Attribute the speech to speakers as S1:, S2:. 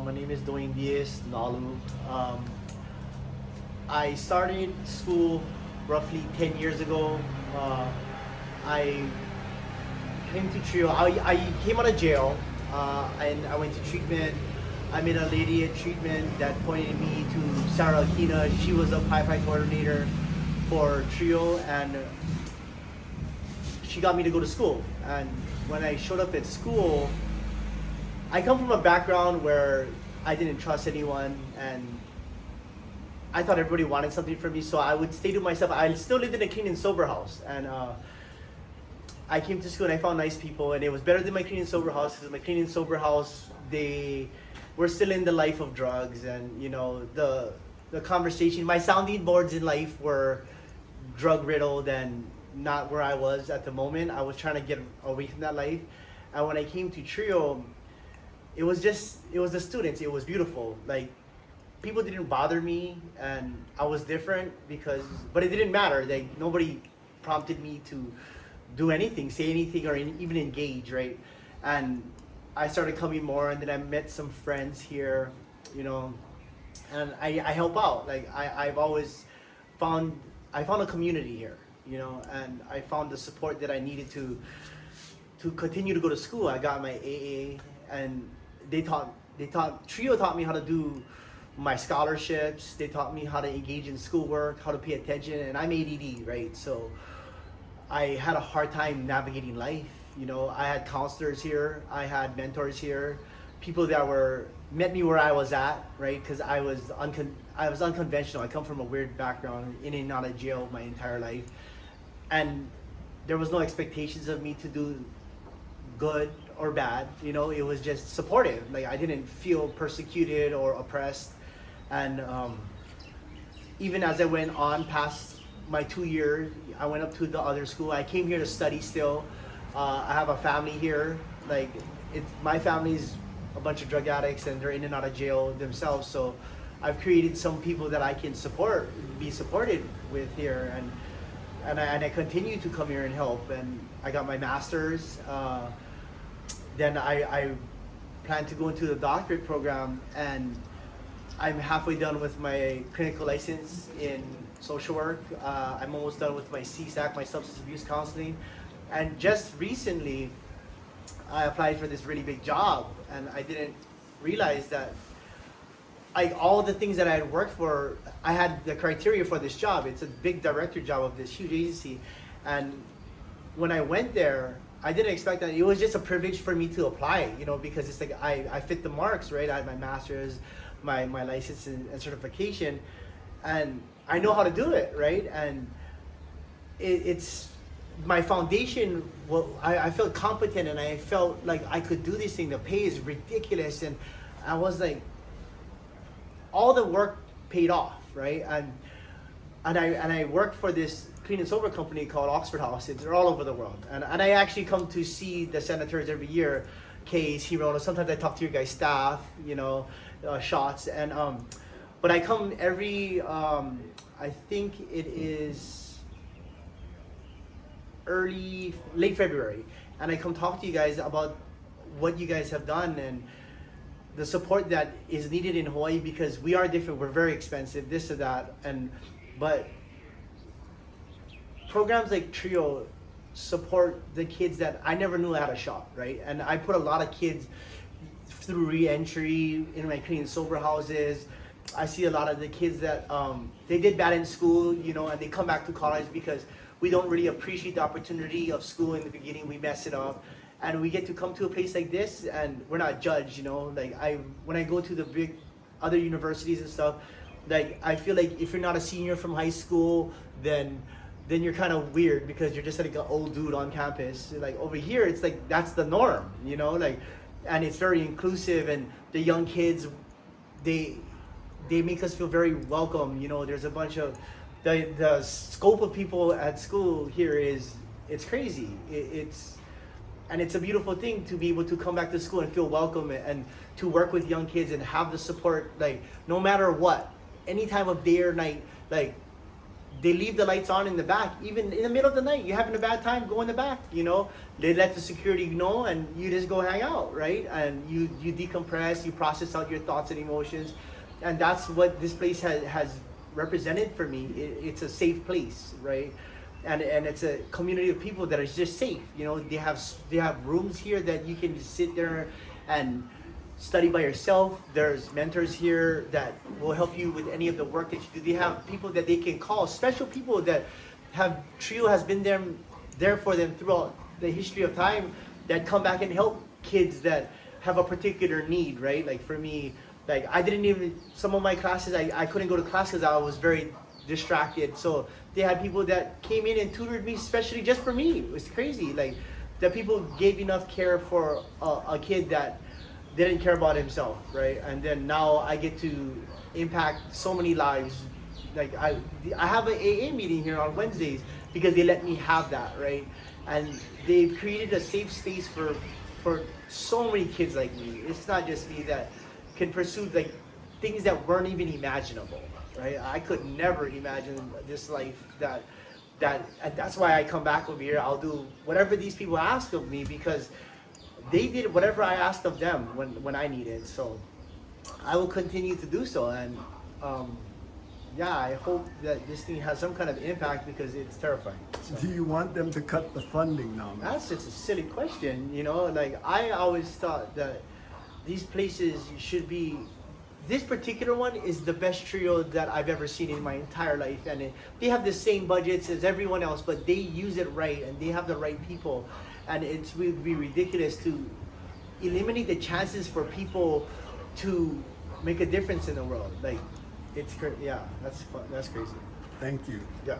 S1: My name is Nalu. Um, I started school roughly 10 years ago. I came to TRiO. I came out of jail and I went to treatment. I met a lady at treatment that pointed me to Sarah Akina. She was a pipeline coordinator for TRiO, and she got me to go to school. And when I showed up at school, I come from a background where I didn't trust anyone, and I thought everybody wanted something from me, so I would stay to myself. I still lived in a clean and sober house, and I came to school and I found nice people, and it was better than my clean and sober house, because my clean and sober house, they were still in the life of drugs, and the conversation, my sounding boards in life were drug riddled and not where I was at the moment. I was trying to get away from that life, and when I came to TRiO, it was the students. It was beautiful. Like, people didn't bother me, and I was different but it didn't matter. Like, nobody prompted me to do anything, say anything, or even engage, right? And I started coming more, and then I met some friends here, and I help out. Like, I've always found a community here, and I found the support that I needed to continue to go to school. I got my AA, and TRiO taught me how to do my scholarships. They taught me how to engage in schoolwork, how to pay attention, and I'm ADD, right? So I had a hard time navigating life. I had counselors here, I had mentors here, people that met me where I was at, right? Because I was unconventional. I come from a weird background, in and out of jail my entire life, and there was no expectations of me to do good or bad. It was just supportive. Like, I didn't feel persecuted or oppressed, and even as I went on past my 2 years, I went up to the other school. I came here to study still. I have a family here. Like, my family's a bunch of drug addicts, and they're in and out of jail themselves. So I've created some people that I can be supported with here, and I continue to come here and help. And I got my master's. Then I plan to go into the doctorate program, and I'm halfway done with my clinical license in social work. I'm almost done with my CSAC, my substance abuse counseling. And just recently, I applied for this really big job, and I didn't realize that all the things that I had worked for, I had the criteria for this job. It's a big director job of this huge agency. And when I went there, I didn't expect that. It was just a privilege for me to apply, because it's like I fit the marks, right? I had my master's, my license and certification, and I know how to do it, right? And it's my foundation. Well, I felt competent, and I felt like I could do this thing. The pay is ridiculous, and I was like, all the work paid off, right? And I work for this clean and sober company called Oxford House. They're all over the world, and I actually come to see the senators every year. Case, Hirona. Sometimes I talk to your guys' staff, shots, and but I come every I think it is late February, and I come talk to you guys about what you guys have done and the support that is needed in Hawaii, because we are different. We're very expensive, this or that, but programs like TRiO support the kids that I never knew had a shot, right? And I put a lot of kids through re-entry in my clean and sober houses. I see a lot of the kids that they did bad in school, and they come back to college because we don't really appreciate the opportunity of school in the beginning. We mess it up, and we get to come to a place like this, and we're not judged. Like, when I go to the big other universities and stuff, like, I feel like if you're not a senior from high school, then you're kind of weird, because you're just like an old dude on campus. Like, over here, it's like that's the norm, like, and it's very inclusive, and the young kids, they make us feel very welcome. There's a bunch of the scope of people at school here it's crazy. And it's a beautiful thing to be able to come back to school and feel welcome, and to work with young kids and have the support, like, no matter what, any time of day or night, like, they leave the lights on in the back, even in the middle of the night. You're having a bad time, go in the back, you know. They let the security know, and you just go hang out, right? And you decompress, you process out your thoughts and emotions, and that's what this place has represented for me. It's a safe place, right? And it's a community of people that are just safe. You know, they have rooms here that you can just sit there and study by yourself. There's mentors here that will help you with any of the work that you do. They have people that they can call, special people that have TRiO has been there for them throughout the history of time, that come back and help kids that have a particular need, right? Like for me, like I didn't even, some of my classes, I couldn't go to class because I was very distracted. So they had people that came in and tutored me, especially just for me. It was crazy. Like that people gave enough care for a kid that didn't care about himself, right? And then now I get to impact so many lives. Like I have an AA meeting here on Wednesdays because they let me have that, right? And they've created a safe space for so many kids like me. It's not just me that can pursue like things that weren't even imaginable, right? I could never imagine this life and that's why I come back over here. I'll do whatever these people ask of me because they did whatever I asked of them when I needed. So I will continue to do so. And yeah, I hope that this thing has some kind of impact because it's terrifying. So.
S2: Do you want them to cut the funding now?
S1: That's just a silly question, you know. Like I always thought that these places should be. This particular one is the best TRiO that I've ever seen in my entire life, and they have the same budgets as everyone else, but they use it right and they have the right people, and it would be ridiculous to eliminate the chances for people to make a difference in the world. Like, it's yeah, that's fun. That's crazy.
S2: Thank you.
S1: Yeah.